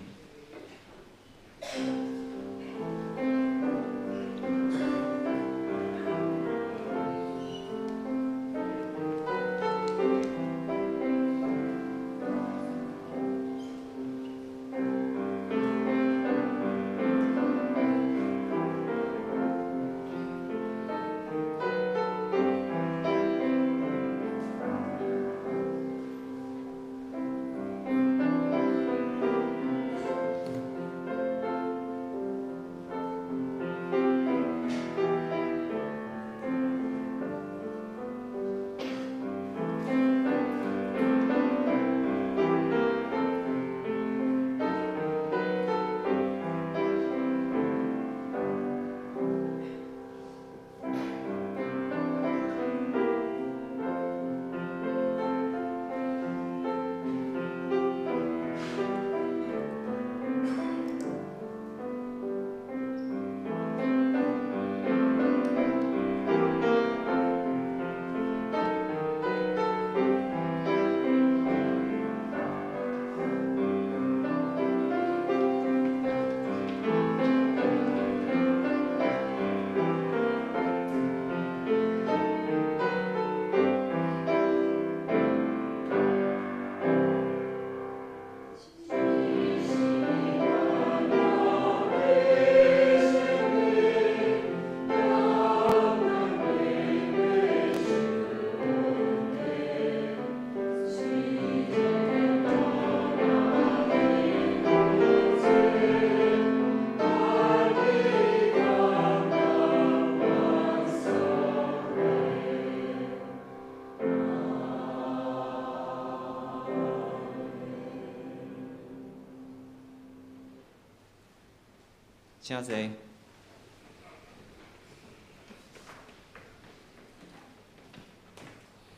S2: 请坐。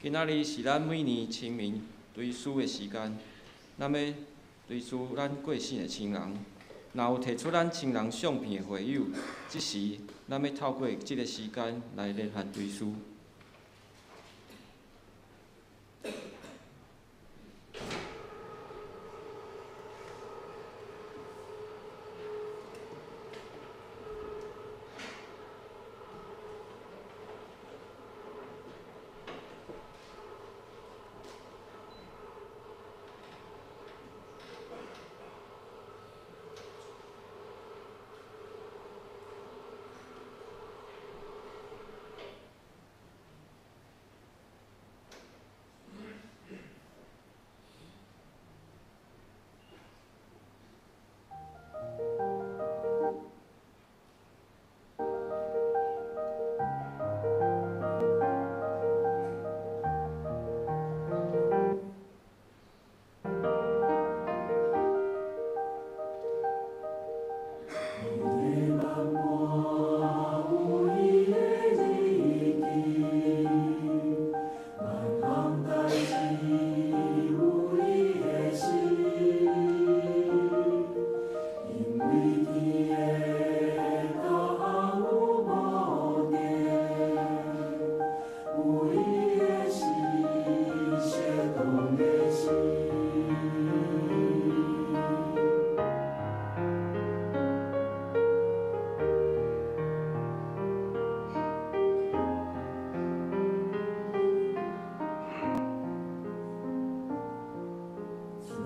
S2: 今仔日是咱每年清明追思的时间，咱要追思咱过世的亲人。若有摕出咱亲人相片的会友，即时咱要透过即个时间来联合追思。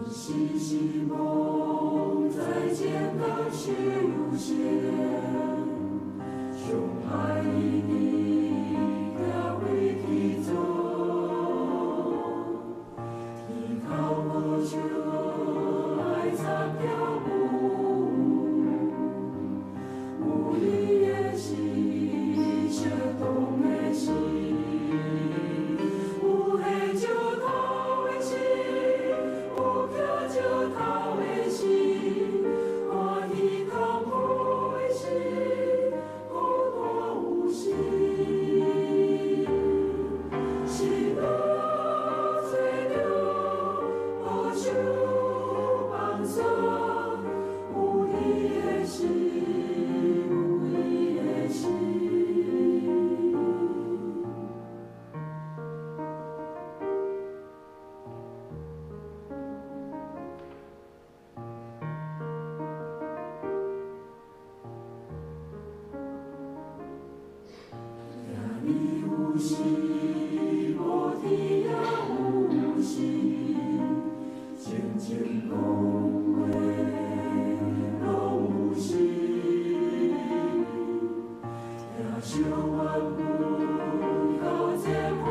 S4: 细细梦，再见感谢无限，胸怀一地要为地走，依靠我就爱在漂泊，无力也是这东的心，无黑就逃为心。就逃为心，我依靠不为心，孤多无心，心若随流，我就放松，无力的心，无力的心。你无心，我的呀无心，渐渐恭维拢无心，呀修万物高见空，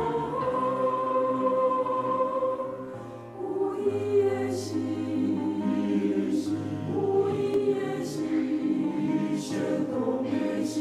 S4: 无一的心，无一的心，生动的心。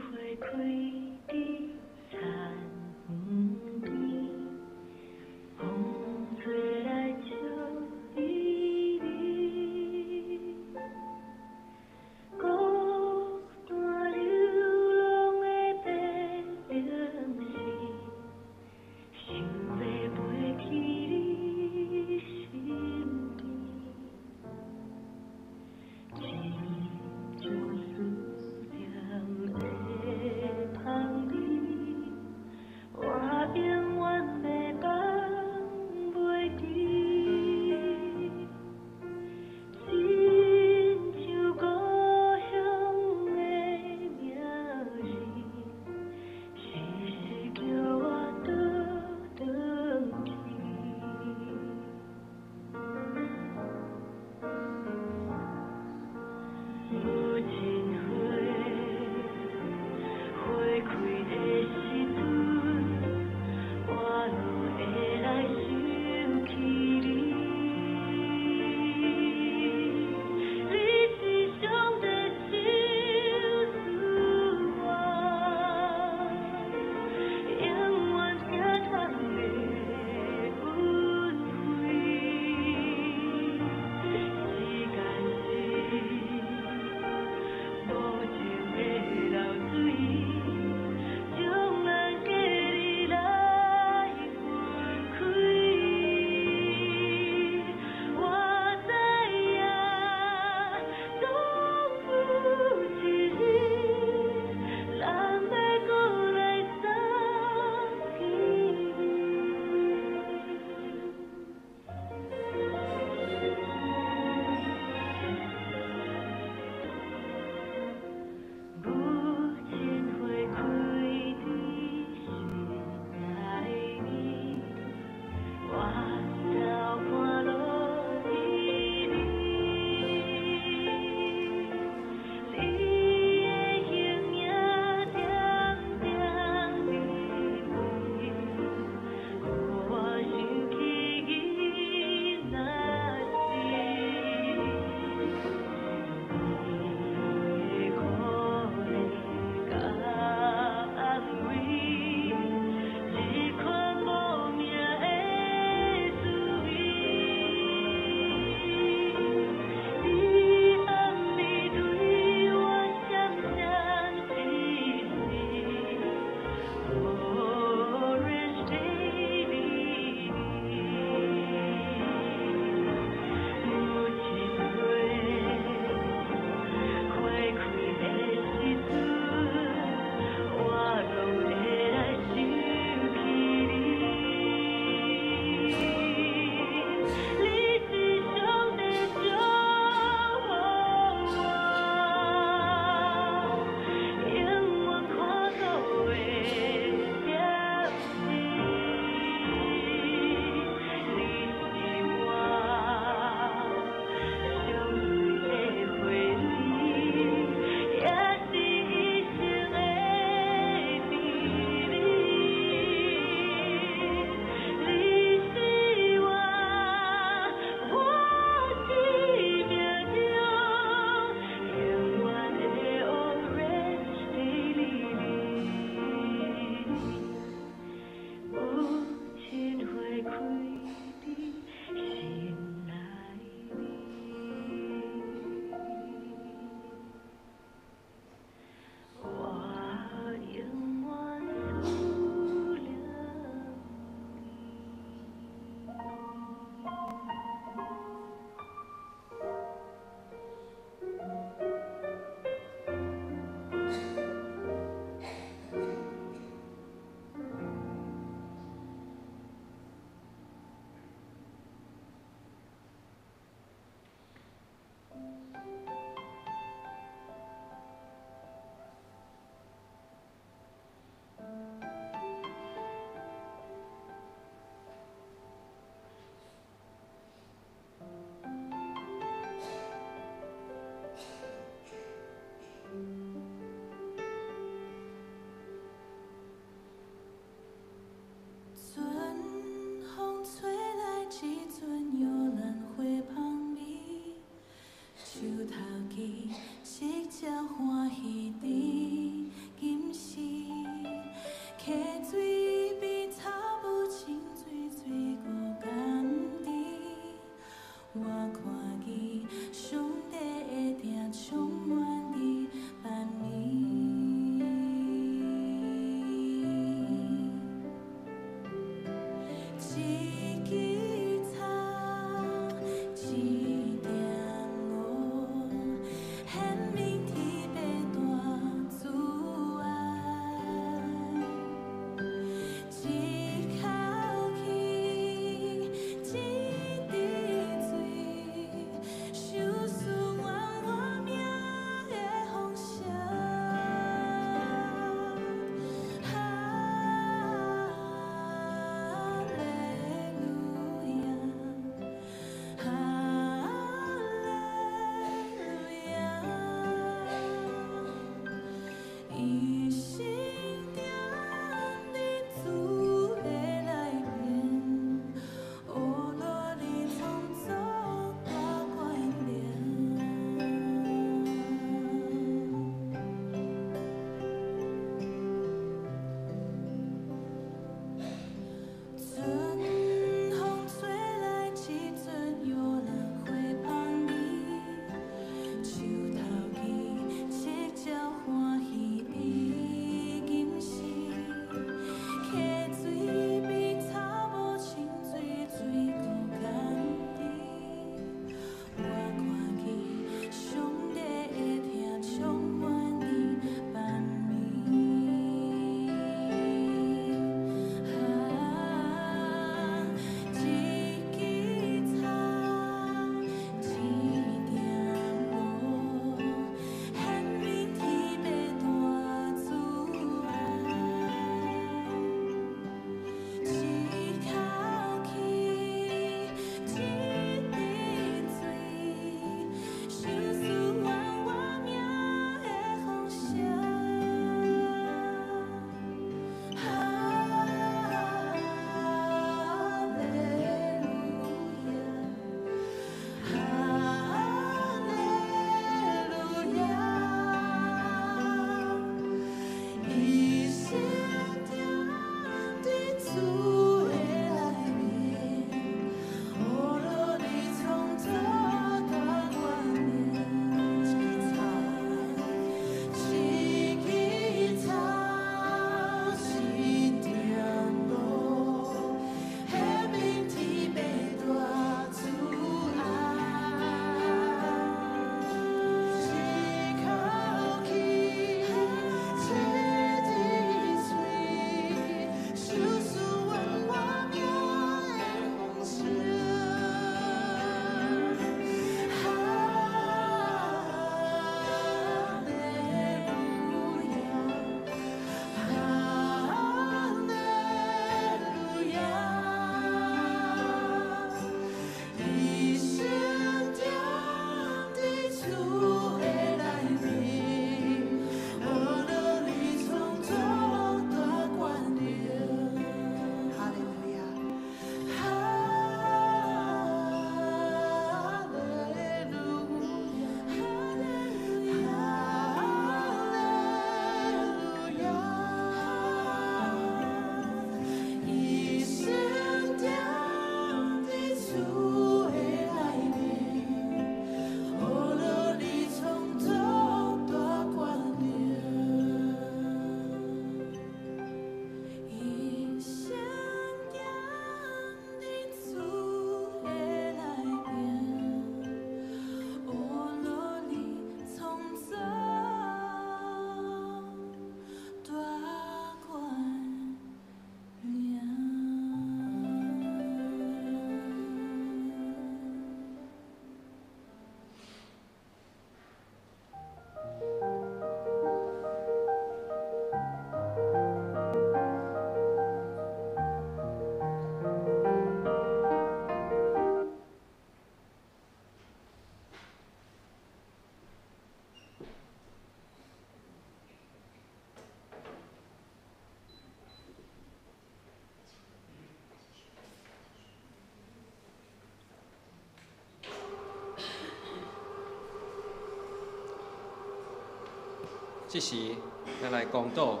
S2: 即时咱来公道，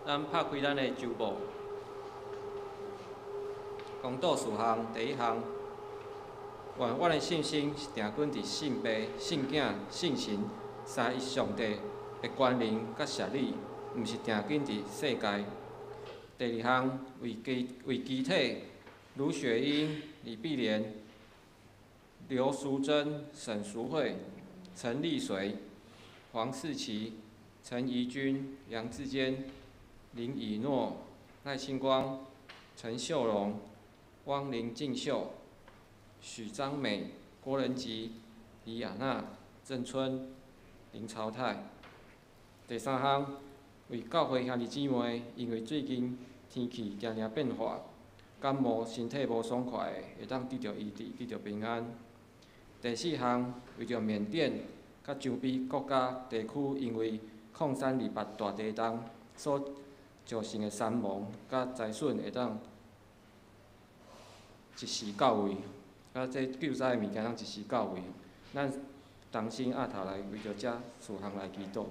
S2: 咱拍开咱的周报。公道事项第一项，愿阮的信心是定根伫信爸、信囝、信神三一上帝的关联甲设立，毋是定根伫世界。第二项，为基体卢雪英、李碧莲、刘淑珍、沈淑慧、陈丽水、黄世琪、陈怡君、杨志坚、林以诺、赖清光、陈秀荣、汪林静秀、许章美、郭仁吉、李雅娜、郑春、林朝泰。第三项，为教会兄弟姊妹，因为最近天气渐渐变化，感冒、身体无爽快的，会当得到医治，得到平安。第四项，为着缅甸甲周边国家地区因为矿山二八大地震所造成的伤亡甲财损，会当一时到位，啊，这救灾的物件当一时到位。咱同心压头来为着这事项来祈祷。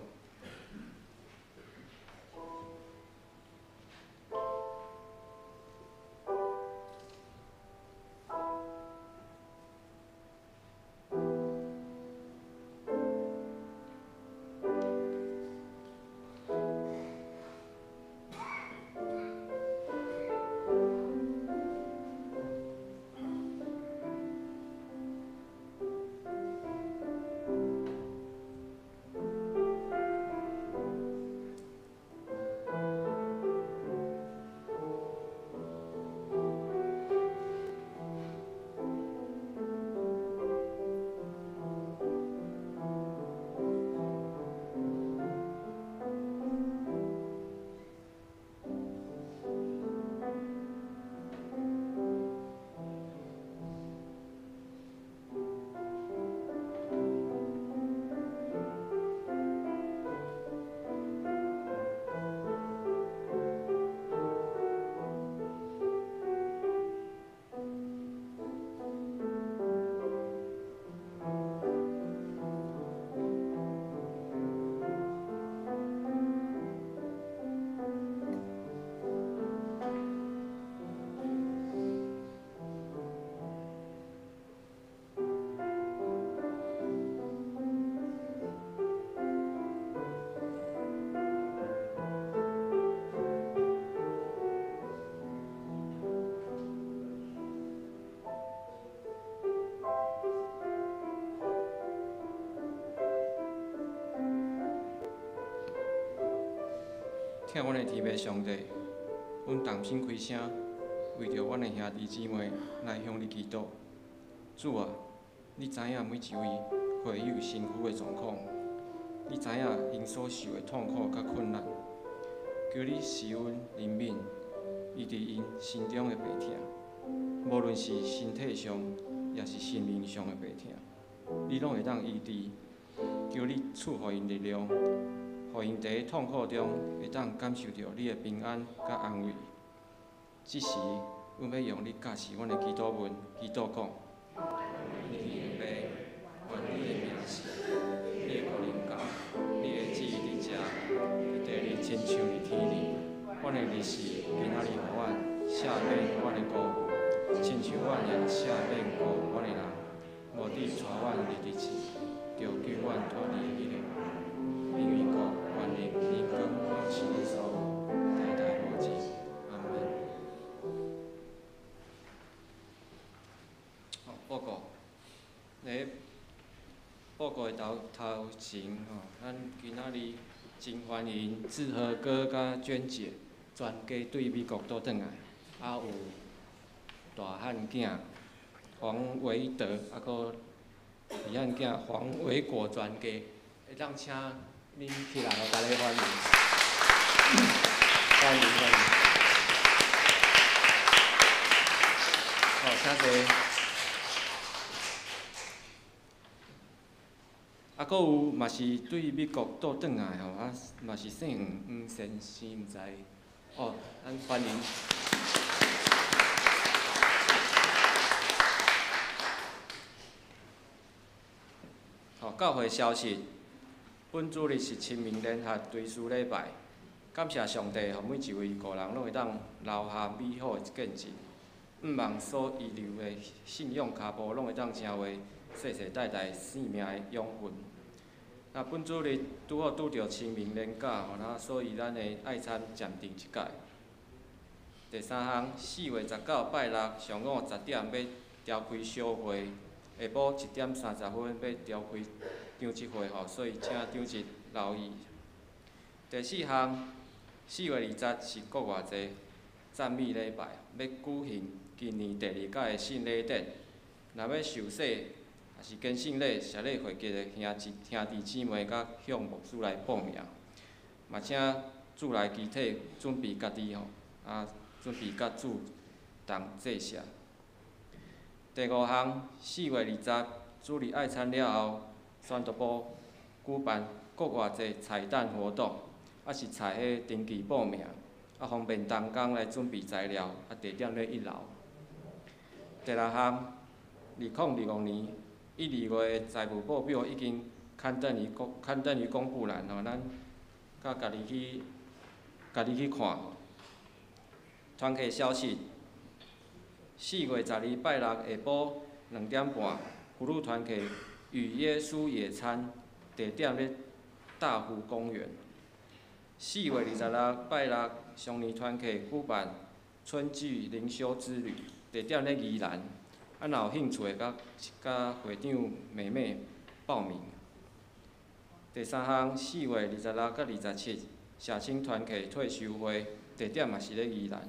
S2: 听阮的天父上帝，阮同心开声，为着阮的兄弟姊妹来向你祈祷。主啊，你知影每一位会友身躯的状况，你知影因所受的痛苦甲困难，求你施恩怜悯，医治因心中的病痛，无论是身体上，也是心灵上的病痛，你拢会当医治。求你赐予因力量。互因伫痛苦中会当感受到你的平安甲安慰。即时，阮要用你教示阮的祈祷文，祈祷讲：你的杯，愿你的名字，你的国临到，你的旨意伫遮，伫地里亲像伫天里。阮的日时，今仔日互阮赦免阮的过犯，亲像阮也赦免过阮的人。无你带阮入日子，就救阮脱离迄个命运国。愿力、荣光、永是你所有，代代无尽。阿门。好，报告。咧报告的头前咱今仔日真欢迎志和哥甲娟姐全家对美国倒转来，有大汉囝黄维德，佫二汉囝黄维国全家，会当请。恁起来，大家欢迎，欢迎欢迎。好，请坐。佫有嘛是对美国倒转来吼，嘛是姓黄先生，毋知哦，咱欢迎。好，教会消息，本主日是清明联合追思礼拜，感谢上帝，互每一位个人拢会当留下美好的见证，毋望所遗留的信仰脚步，拢会当成为世世代代生命的养分。那本主日拄好拄着清明连假，那所以咱的爱餐暂停一届。第三项，4月19拜六上午10点要召开小会，下晡1点30分要召开长执会吼，所以请长执留意。第四项，4月20是国外节赞美礼拜，要举行今年第2届的圣礼典。若要受洗，也是跟圣礼、谢礼会集的兄弟姊妹，甲向牧师来报名。嘛，请主内集体准备家己吼，准备甲主同祭谢。第5项，4月20主日爱餐了后，宣传部举办国外节彩蛋活动，是采迄登记报名，方便同工来准备材料，地点咧1楼。第6项，2025年1、2月的财务报表已经刊登于公布栏吼，咱甲家己去看。团契消息：4月12拜六下晡2点半，福禄团契与耶稣野餐，地点咧大湖公园。4月26拜六上年团契举办春季灵修之旅，地点咧宜兰。若有兴趣的，甲会长妹妹报名。第3项，4月26到27社青团契退休会，地点嘛是咧宜兰。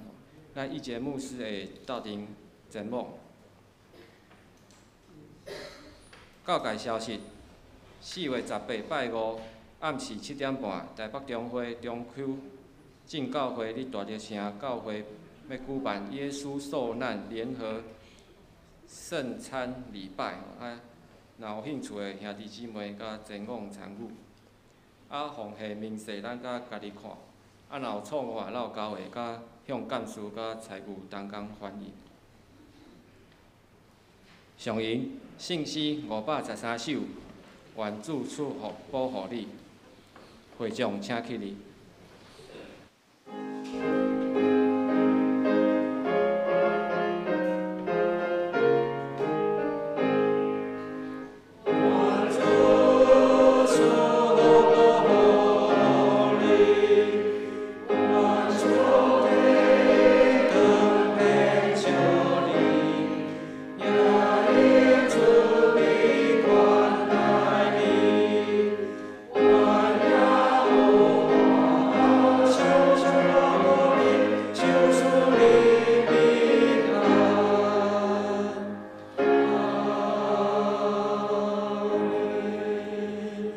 S2: 咱义节牧师会斗阵前往。教界消息：4月18拜五暗时7点半，台北中会中区正教会伫大稻埕教会要举办耶稣受难联合圣餐礼拜，若有兴趣的兄弟姊妹甲前往参与。奉献明细咱甲家己看，若有错误有交会甲向干事甲财务同工反映。上营信息513首，愿主赐福保护你。会长请起立。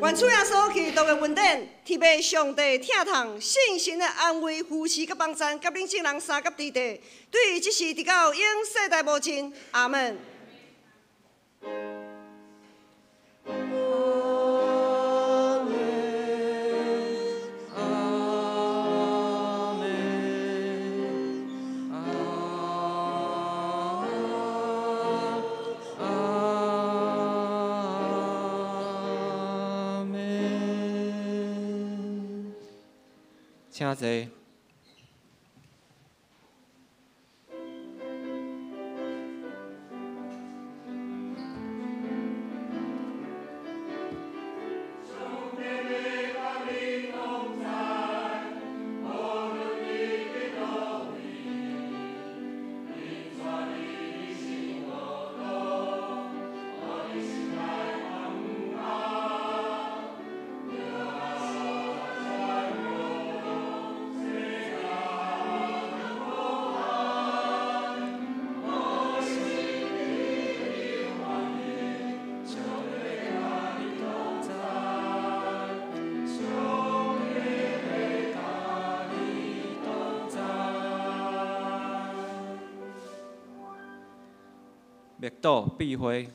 S3: 愿主耶稣基督的恩典、天父上帝疼痛、信心的安慰、扶持甲帮助，甲恁众人三甲地地，对即时直到永世代无尽。阿门。
S2: 请坐。灭岛避灰。